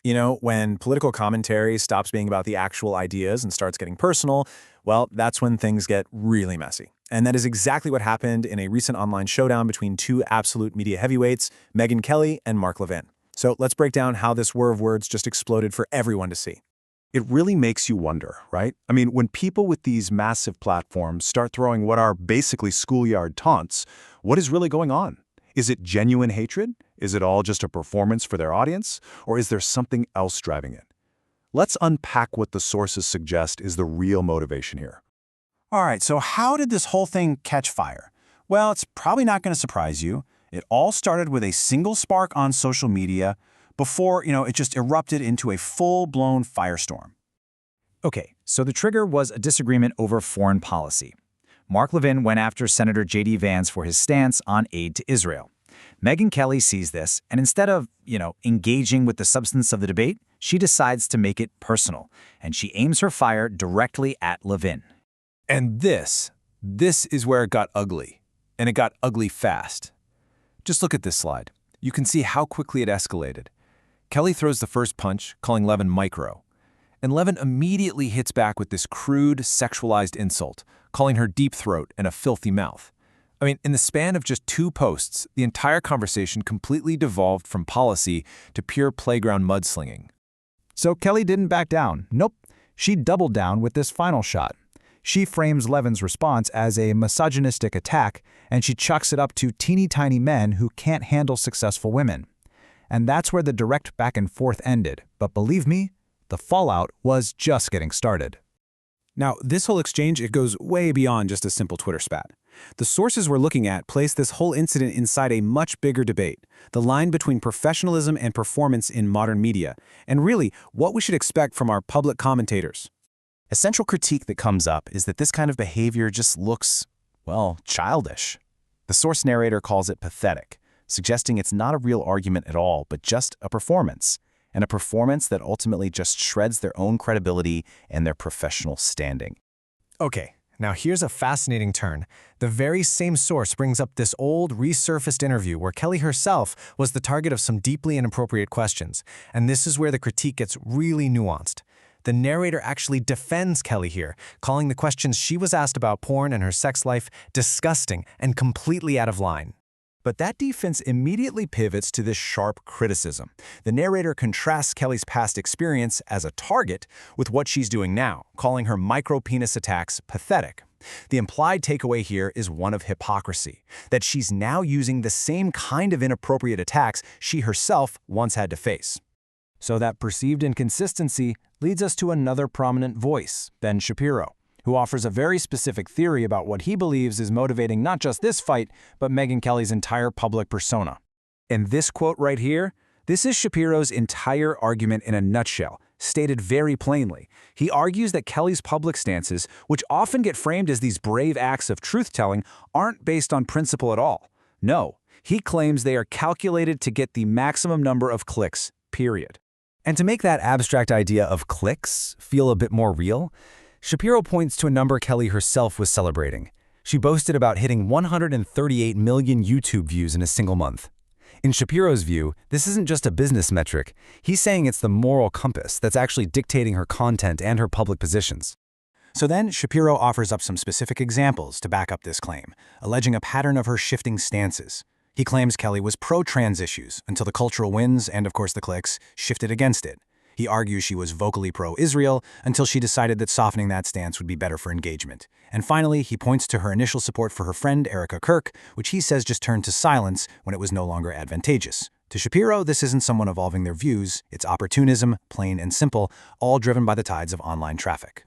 When political commentary stops being about the actual ideas and starts getting personal, well, that's when things get really messy. And that is exactly what happened in a recent online showdown between two absolute media heavyweights, Megyn Kelly and Mark Levin. So let's break down how this war of words just exploded for everyone to see. It really makes you wonder, right? I mean, when people with these massive platforms start throwing what are basically schoolyard taunts, what is really going on? Is it genuine hatred? Is it all just a performance for their audience? Or is there something else driving it? Let's unpack what the sources suggest is the real motivation here. All right, so how did this whole thing catch fire? Well, it's probably not going to surprise you. It all started with a single spark on social media before, it just erupted into a full-blown firestorm. Okay, so the trigger was a disagreement over foreign policy. Mark Levin went after Senator J.D. Vance for his stance on aid to Israel. Megyn Kelly sees this, and instead of, engaging with the substance of the debate, she decides to make it personal, and she aims her fire directly at Levin. And this is where it got ugly, and it got ugly fast. Just look at this slide. You can see how quickly it escalated. Kelly throws the first punch, calling Levin micro. And Levin immediately hits back with this crude, sexualized insult, calling her deep throat and a filthy mouth. I mean, in the span of just 2 posts, the entire conversation completely devolved from policy to pure playground mudslinging. So Kelly didn't back down. Nope. She doubled down with this final shot. She frames Levin's response as a misogynistic attack, and she chucks it up to teeny-tiny men who can't handle successful women. And that's where the direct back and forth ended. But believe me, the fallout was just getting started. Now, this whole exchange, it goes way beyond just a simple Twitter spat. The sources we're looking at place this whole incident inside a much bigger debate, the line between professionalism and performance in modern media, and really what we should expect from our public commentators. A central critique that comes up is that this kind of behavior just looks, well, childish. The source narrator calls it pathetic, suggesting it's not a real argument at all, but just a performance, and a performance that ultimately just shreds their own credibility and their professional standing. Okay, now here's a fascinating turn. The very same source brings up this old, resurfaced interview where Kelly herself was the target of some deeply inappropriate questions, and this is where the critique gets really nuanced. The narrator actually defends Kelly here, calling the questions she was asked about porn and her sex life disgusting and completely out of line. But that defense immediately pivots to this sharp criticism. The narrator contrasts Kelly's past experience as a target with what she's doing now, calling her micro-penis attacks pathetic. The implied takeaway here is one of hypocrisy, that she's now using the same kind of inappropriate attacks she herself once had to face. So that perceived inconsistency leads us to another prominent voice, Ben Shapiro, who offers a very specific theory about what he believes is motivating not just this fight, but Megyn Kelly's entire public persona. And this quote right here, this is Shapiro's entire argument in a nutshell, stated very plainly. He argues that Kelly's public stances, which often get framed as these brave acts of truth-telling, aren't based on principle at all. No, he claims they are calculated to get the maximum number of clicks, period. And to make that abstract idea of clicks feel a bit more real, Shapiro points to a number Kelly herself was celebrating. She boasted about hitting 138 million YouTube views in a single month. In Shapiro's view, this isn't just a business metric. He's saying it's the moral compass that's actually dictating her content and her public positions. So then, Shapiro offers up some specific examples to back up this claim, alleging a pattern of her shifting stances. He claims Kelly was pro-trans issues until the cultural winds and, of course, the clicks shifted against it. He argues she was vocally pro-Israel until she decided that softening that stance would be better for engagement. And finally, he points to her initial support for her friend Erica Kirk, which he says just turned to silence when it was no longer advantageous. To Shapiro, this isn't someone evolving their views, it's opportunism, plain and simple, all driven by the tides of online traffic.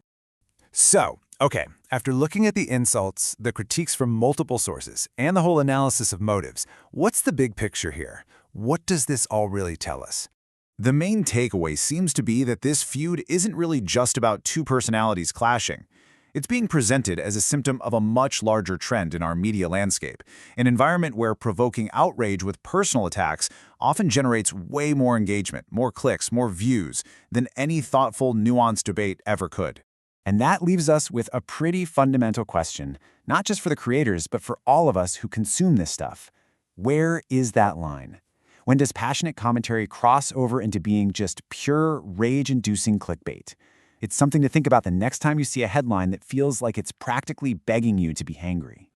So, okay, after looking at the insults, the critiques from multiple sources, and the whole analysis of motives, what's the big picture here? What does this all really tell us? The main takeaway seems to be that this feud isn't really just about two personalities clashing. It's being presented as a symptom of a much larger trend in our media landscape, an environment where provoking outrage with personal attacks often generates way more engagement, more clicks, more views than any thoughtful, nuanced debate ever could. And that leaves us with a pretty fundamental question, not just for the creators, but for all of us who consume this stuff. Where is that line? When does passionate commentary cross over into being just pure, rage-inducing clickbait? It's something to think about the next time you see a headline that feels like it's practically begging you to be hangry.